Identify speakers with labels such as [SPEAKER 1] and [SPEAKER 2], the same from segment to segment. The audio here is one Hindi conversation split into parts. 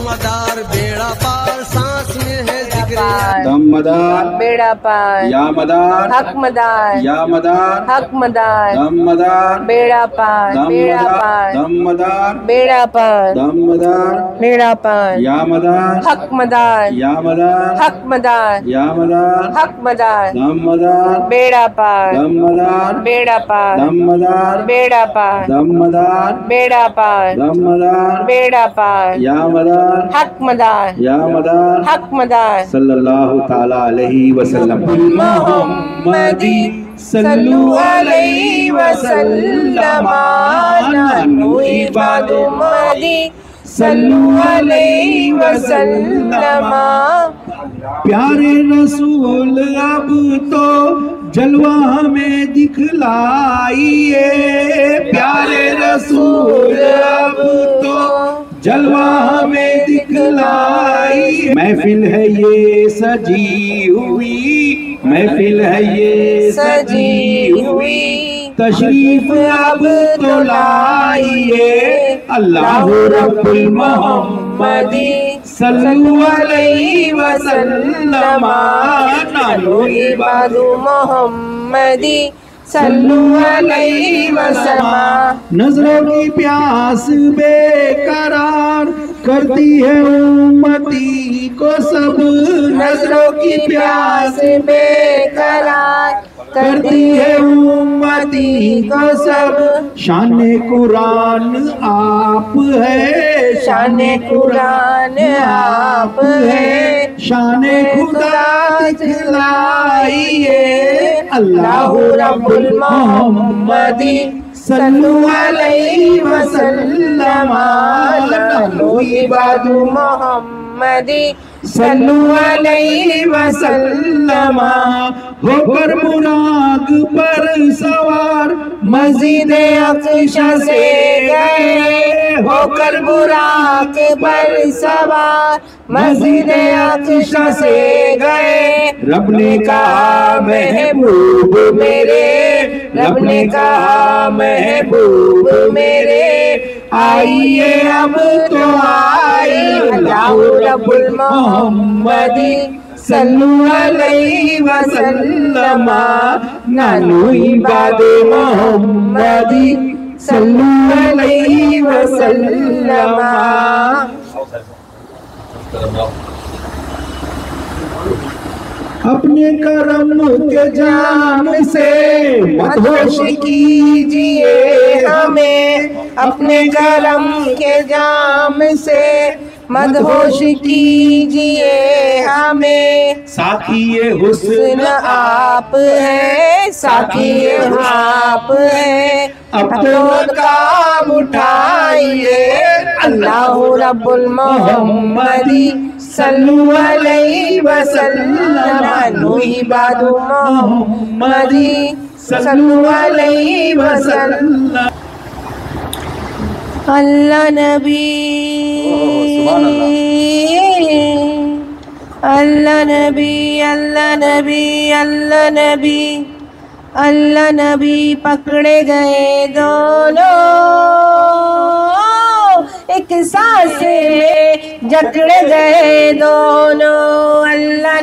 [SPEAKER 1] दमदार बेड़ा पार सांस में है जिक्र
[SPEAKER 2] दमदार
[SPEAKER 3] बेड़ा पार
[SPEAKER 2] या मदार
[SPEAKER 3] हक मदार
[SPEAKER 2] या मदार
[SPEAKER 3] हक मदार
[SPEAKER 2] दमदार
[SPEAKER 3] बेड़ा पार बेड़ा पार
[SPEAKER 2] दमदार
[SPEAKER 3] बेड़ा पार
[SPEAKER 2] दमदार
[SPEAKER 3] बेड़ा पार
[SPEAKER 2] या मदार
[SPEAKER 3] हक मदार
[SPEAKER 2] या मदार
[SPEAKER 3] हक मदार
[SPEAKER 2] या मदार
[SPEAKER 3] हक मदार
[SPEAKER 2] दमदार
[SPEAKER 3] बेड़ा पार
[SPEAKER 2] दमदार
[SPEAKER 3] बेड़ा पार
[SPEAKER 2] दमदार
[SPEAKER 3] बेड़ा पार
[SPEAKER 2] दमदार
[SPEAKER 3] बेड़ा पार
[SPEAKER 2] दमदार
[SPEAKER 3] बेड़ा पार
[SPEAKER 2] या मदार
[SPEAKER 3] हक मदार
[SPEAKER 2] या मदार
[SPEAKER 3] हक मदार
[SPEAKER 2] सल्लल्लाहु ताला अलैहि वसल्लम
[SPEAKER 3] मोहम्मदी सल्लल्लाहु अलैहि वसल्लम नानु इबादु मदी सल्लल्लाहु अलैहि वसल्लम।
[SPEAKER 2] प्यारे रसूल अब तो जलवा हमें दिखलाइए, प्यारे रसूल अब तो जलवा हमें दिखलाइए। महफिल है ये सजी हुई, महफिल है ये सजी हुई, तशरीफ अब तो लाइए। अल्लाह रब्बुल मोहम्मदी सल्लल्लाहु अलैहि वसल्लम नानु
[SPEAKER 3] इबादु मोहम्मदी सल्लल्लाहु अलैहि वसल्लम।
[SPEAKER 2] नजरों की प्यास बेकरार करती है उम्मती को सब,
[SPEAKER 3] नजरों की प्यास बेकरार करती है उम्मती को सब।
[SPEAKER 2] शाने कुरान आप है,
[SPEAKER 3] शाने कुरान आप है,
[SPEAKER 2] शाने खुदा दिखलाइए। अल्लाह
[SPEAKER 3] रब्बुल मोहम्मदी सल्लल्लाहु अलैहि वसल्लम नानु इबादु मोहम्मदी सल्लल्लाहु अलैहि वसल्लम।
[SPEAKER 2] होकर मुराद पर सवार
[SPEAKER 3] मस्जिद अक्सा से गए, होकर बुराक पर सवार मस्जिद अक्सा से गए।
[SPEAKER 2] रब ने कहा महबूब मेरे,
[SPEAKER 3] रब ने कहा महबूब मेरे, आइए अब तो आइए। अल्लाह रब्बुल मोहम्मदी सल्लल्लाहु अलैहि वसल्लम नानु इबादु मोहम्मदी सल्लल्लाहु अलैहि वसल्लम।
[SPEAKER 2] अपने करम के जाम से
[SPEAKER 3] मदहोश कीजिए हमें, अपने करम के जाम से मदहोश कीजिए हमें।
[SPEAKER 2] साकिए हुस्न
[SPEAKER 3] आप है, साकिए आप है, अपनों काम उठाइए। अल्लाह रब्बुल मोहम्मदी सल्लल्लाहु अलैहि वसल्लम नानु इबादु मोहम्मदी सल्लल्लाहु अलैहि वसल्लम। अल्लाह नबी अल्लाह नबी अल्लाह नबी अल्लाह नबी अल्लाह नबी पकड़े गए दोनों एक सांस में जकड़े गए दोनों। अल्लाह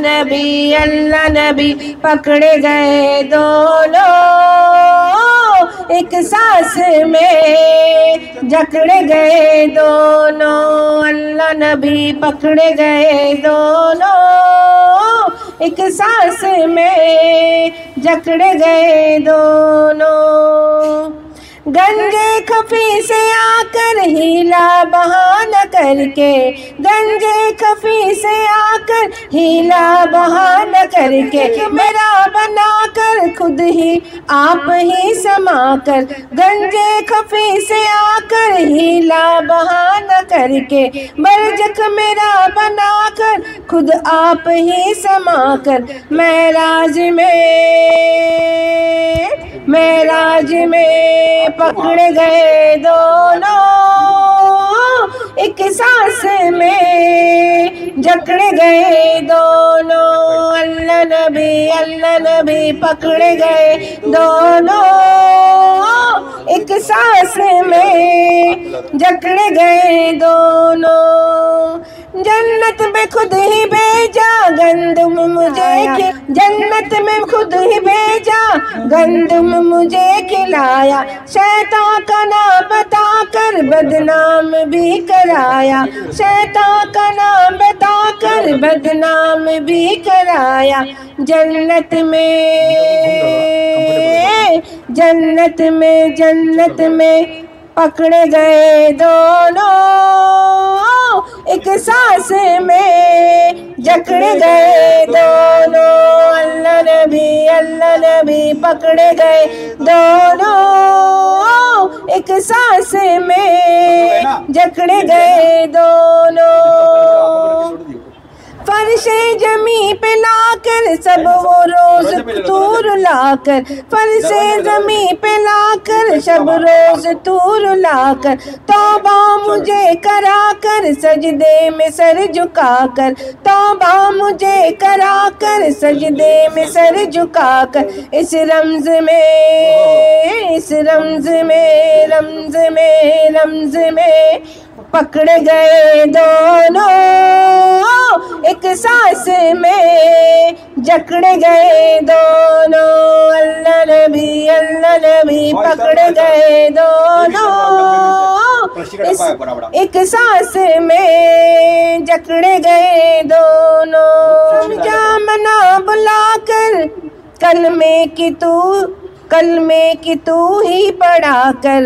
[SPEAKER 3] नबी पकड़े गए दोनों एक सांस में जकड़े गए दोनों। अल्लाह नबी पकड़े गए दोनों एक सांस में जकड़े गए दोनों। गंजे खफी से आकर हीला बहाना करके, गंजे खफी से आकर हीला बहाना करके, मेरा बनाकर खुद ही आप ही समाकर। गंजे खफी से आकर हीला बहाना करके, बरजक मेरा बनाकर खुद आप ही समाकर। मेराज में पकड़े गए दोनों एक सांस में जकड़े गए दोनों। अल्लाह नबी पकड़े गए दोनों एक सांस में जकड़े गए दोनों। में खुद ही भेजा गंदम मुझे जन्नत में खुद ही भेजा गंदम मुझे खिलाया। शैतान का नाम बताकर बदनाम भी कराया। शैतान का नाम बताकर बदनाम भी कराया। जन्नत में पकड़े गए दोनों, एक सांस में जकड़े गए दोनों। अल्लाह नबी पकड़े गए दोनों, एक सांस में जकड़े गए दोनों। फर्शे जमी पे लाकर सब वो रोज तूर लाकर, फर्शे जमी पे लाकर सब रोज तूर लाकर। तौबा मुझे कराकर सजदे में सर झुकाकर, तौबा मुझे कराकर सजदे में सर झुकाकर। इस रमज में पकड़े गए दोनों, एक सांस में जकड़े गए दोनों। अल्लाह नबी पकड़े गए दोनों, एक सांस में जकड़े गए दोनों। जामना बुलाकर कलमे की तू ही पढ़ा कर,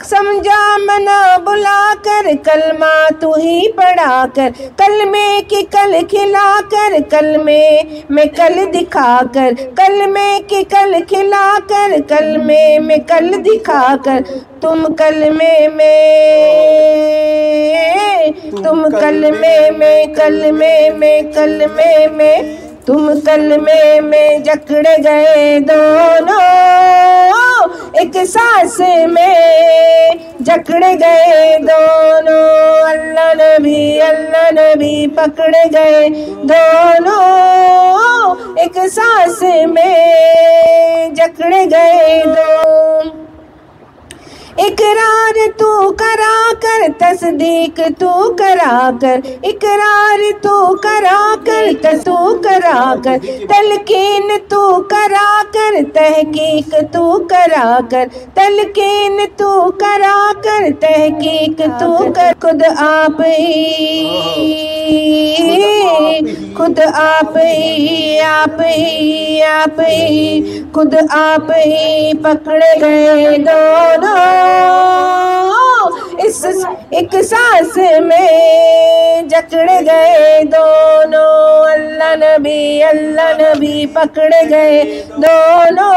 [SPEAKER 3] समझा मना बुलाकर कलमा तू ही पढ़ा कर। कलमे की कल खिलाकर कलमे में कल दिखाकर, कलमे की कल खिलाकर कलमे में कल दिखाकर। तुम कलमे में जकड़े गए दोनों, एक सांस में जकड़े गए दोनों। अल्लाह नबी पकड़े गए दोनों, एक सांस में जकड़े गए दोनों। इकरार तू करा कर तस्दीक तू करा कर, इकरार तू करा कर तू करा कर। तलकीन तू करा कर तहकीक तू करा कर, तलकीन तू करा कर तहकीक तू कर। खुद आप ही पकड़े गए दोनों, इस एक सांस में जकड़े गए दोनों। अल्लाह नबी पकड़े गए दोनों,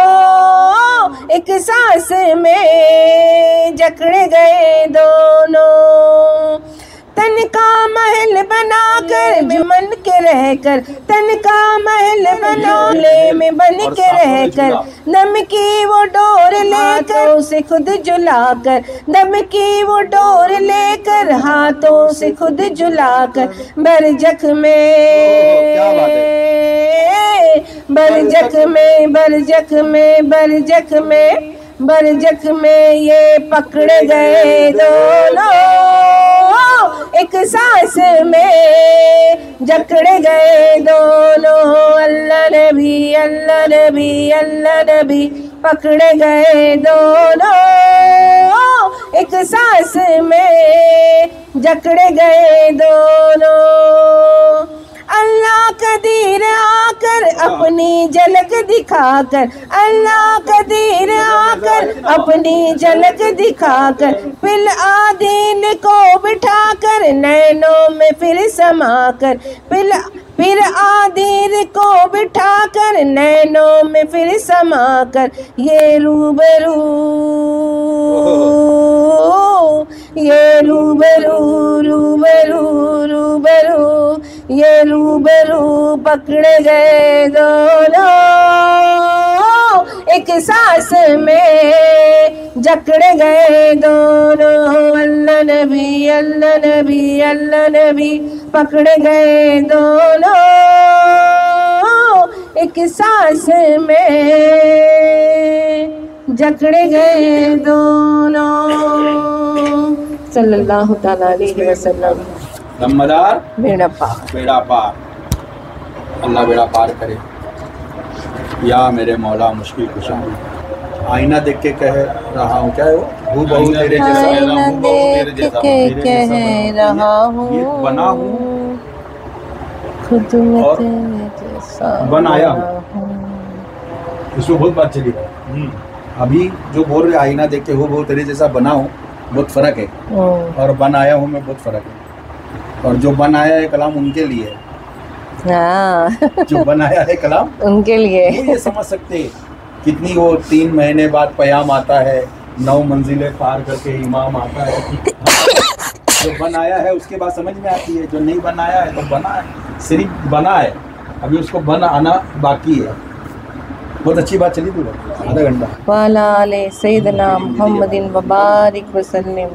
[SPEAKER 3] एक सांस में जकड़े गए दोनों। तन का महल बनाकर मन के रहकर, तन का महल बनाले में बन के रहकर। दम की वो डोर लेकर उसे खुद झुलाकर, दम की वो डोर लेकर हाथों से खुद झुलाकर। बरजख में ये पकड़े गए दोनों, एक सांस में जकड़े गए दोनों। अल्लाह नबी पकड़े गए दोनों, एक सांस में जकड़े गए दोनों। अल्लाह कदीर आकर अपनी झलक दिखाकर, अल्लाह कदीर आकर अपनी झलक दिखाकर। फिल आदीन को बिठाकर नैनों में फिर समाकर, फिर आदीन को बिठाकर नैनों में फिर समाकर। ये रूबरू पकड़े गए दोनों, एक सांस में जकड़े गए दोनों। अल्लाह नबी पकड़े गए दोनों, एक सांस में जकड़े गए दोनों। सल्लल्लाहु तआला अलैहि वसल्लम।
[SPEAKER 4] दमदार
[SPEAKER 3] बेड़ा पार।
[SPEAKER 4] बेड़ा पार। अल्लाह बेड़ा पार करे। या मेरे मौला मुश्किल कुशा। आईना देख के कह रहा हूँ, क्या है वो, हूँ बहू तेरे जैसा,
[SPEAKER 3] आईना देख के कह रहा हूँ,
[SPEAKER 4] ये बना हूँ
[SPEAKER 3] खुद में
[SPEAKER 4] और
[SPEAKER 3] तेरे जैसा
[SPEAKER 4] बनाया
[SPEAKER 3] हूँ।
[SPEAKER 4] इसमें बहुत बात चली है। अभी जो बोल रहे आईना देख के हूँ बहू तेरे जैसा बना हूँ, बहुत फर्क है, और बनाया हूँ मैं, बहुत फर्क है। और जो बनाया है कलाम उनके लिए है,
[SPEAKER 3] हाँ
[SPEAKER 4] जो बनाया है कलाम
[SPEAKER 3] उनके लिए।
[SPEAKER 4] वो ये समझ सकते हैं कितनी वो 3 महीने बाद पयाम आता है, 9 मंजिलें पार करके इमाम आता है। जो बनाया है उसके बाद समझ में आती है, जो नहीं बनाया है तो बना है, सिर्फ बना है, अभी उसको बन आना बाकी है। बहुत अच्छी बात चली थी, आधा घंटा।
[SPEAKER 3] वाला आले सैयदना मुहम्मदिन वबारिक वसल्लम।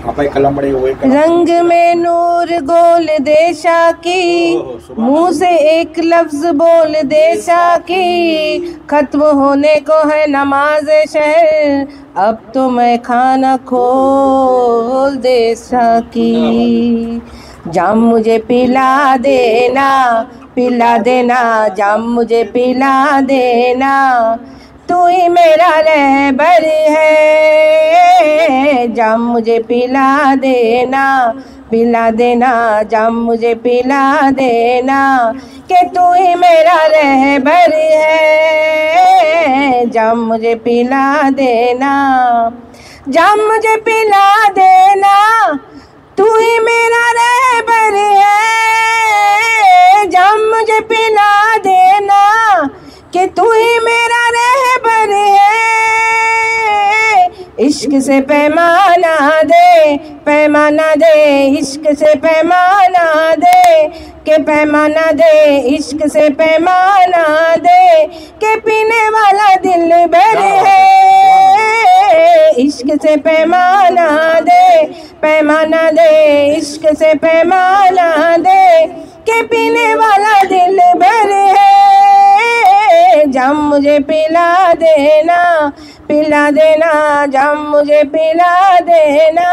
[SPEAKER 4] आप कलम बड़े हुए
[SPEAKER 3] रंग में नूर गोल देशा की, मुंह से एक लफ्ज बोल देशा की, खत्म होने को है नमाज शहर, अब तो मैं खाना खोल देशा की। जाम मुझे पिला देना, पिला देना, जाम मुझे पिला देना, तू ही मेरा रहबर है, जाम मुझे पिला देना, पिला देना, जाम मुझे पिला देना, कि तू ही मेरा रहबर है, जाम मुझे पिला देना, जाम मुझे पिला देना, तू ही मेरा रहबर है, जाम मुझे पिला देना, कि तू ही मेरा रहबर है। इश्क से पैमाना दे, पैमाना दे, इश्क से पैमाना दे, के पैमाना दे, इश्क से पैमाना दे, के पीने वाला दिल भर है। इश्क से पैमाना दे, पैमाना दे, इश्क से पैमाना दे, के पीने वाला दिल भर है। जाम मुझे पिला देना, पिला देना, जाम मुझे पिला देना,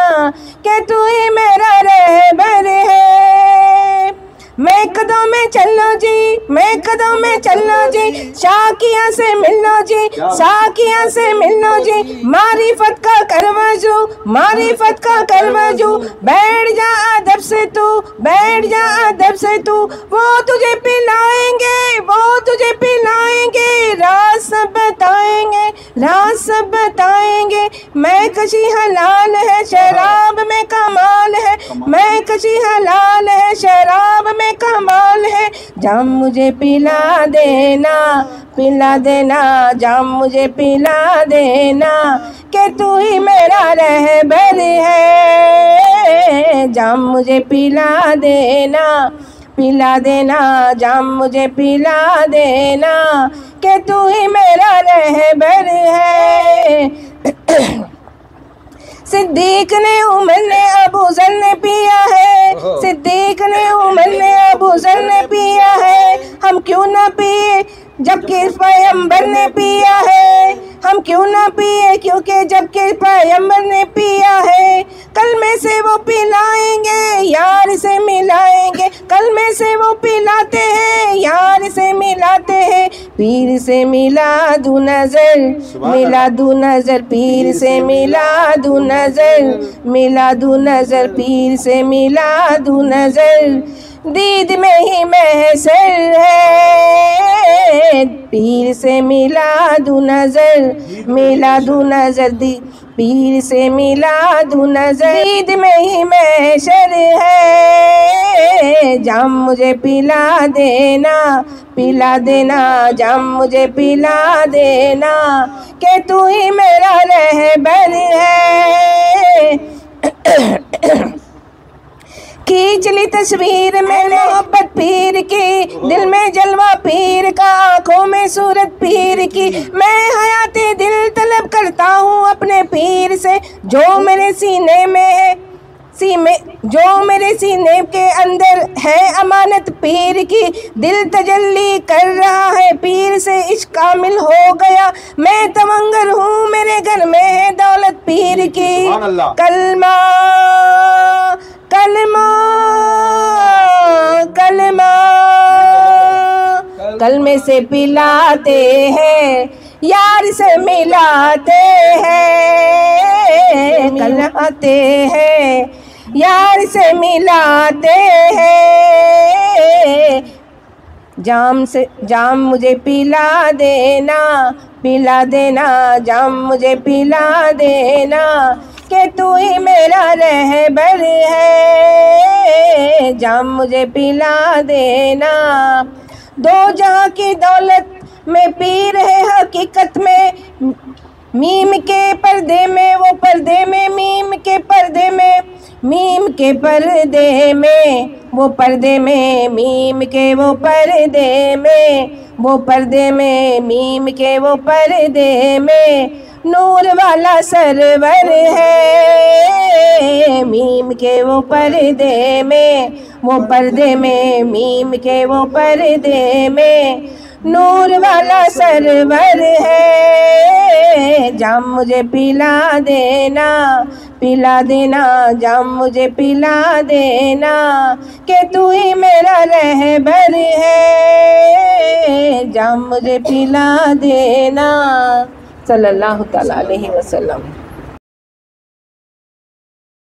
[SPEAKER 3] कि तू ही मेरा रहबर है। मैं कदों में चलो जी, मैं कदों में चलो जी, शाकिया से मिलो जी, शाकिया से मिलो जी, मारिफत का करवजू, मारिफत का करवजू, बैठ जा अदब से तू, बैठ जा अदब से तू, वो तुझे पिलाएंगे, वो तुझे पिलाएंगे, राज सब बताएंगे, राज सब बताएंगे। मैं कशी हलाल है, शराब में कमाल है, मैं कशी हलाल है, शराब में कमाल है। जाम मुझे पिला देना, पिला देना, जाम मुझे पिला देना, कि तू ही मेरा रहबर है। जाम मुझे पिला देना, पिला देना, जाम मुझे पिला देना, कि तू ही मेरा रहबर है। सिद्दीक ने उमर ने अबू जर ने पिया है, सिद्दीक ने उमर ने अबू जर ने पिया है, हम क्यों ना पिए जबकि पैगंबर ने पिया है, हम क्यों ना पिए क्योंकि जबकि पैगंबर ने पिया है। कल में से वो पिलाएंगे, यार से मिलाएंगे, कल में से वो पिलाते हैं, यार से मिलाते हैं। पीर से मिला दू नजर, मिला दू नजर, पीर से मिला दू नजर, मिला दू नजर, पीर से मिला दू नजर, दीद में ही महसर है। पीर से मिला दू नजर, मिला दू नजर, पीर से मिला दू नजर, दीद में ही महशर है। जाम मुझे पिला देना, पिला देना, जाम मुझे पिला देना, कि तू ही मेरा रहबर है। खींच ली तस्वीर में मोहब्बत पीर की, दिल में जलवा पीर का, आंखों में सूरत पीर की। मैं हयाते दिल तलब करता हूँ अपने पीर से, जो मेरे सीने में है, जो मेरे सीने के अंदर है अमानत पीर की। दिल तजल्ली कर रहा है पीर से, इश्क कामिल हो गया, मैं तवंगर हूँ, मेरे घर में है दौलत पीर की। कलमा कलमा कलमा कलमे से पिलाते हैं, यार से मिलाते हैं, कहलाते हैं, यार से मिलाते हैं। जाम मुझे पिला देना, पिला देना, जाम मुझे पिला देना, कि तू ही मेरा रहबर है, जाम मुझे पिला देना। दो जहां की दौलत में पी रहे हकीकत में, मीम के पर्दे में, वो पर्दे में, मीम के पर्दे में, मीम के पर्दे में, वो पर्दे में, मीम के वो पर्दे में, वो पर्दे में, मीम के वो पर्दे में, नूर वाला सरवर है, मीम के वो पर्दे में, वो पर्दे में, मीम के वो पर्दे में, नूर वाला सरवर है। जाम मुझे पिला देना, पिला देना, जाम मुझे पिला देना, कि तू ही मेरा रहबर है, जाम मुझे पिला देना। सल्लल्लाहु तआला अलैहि वसल्लम।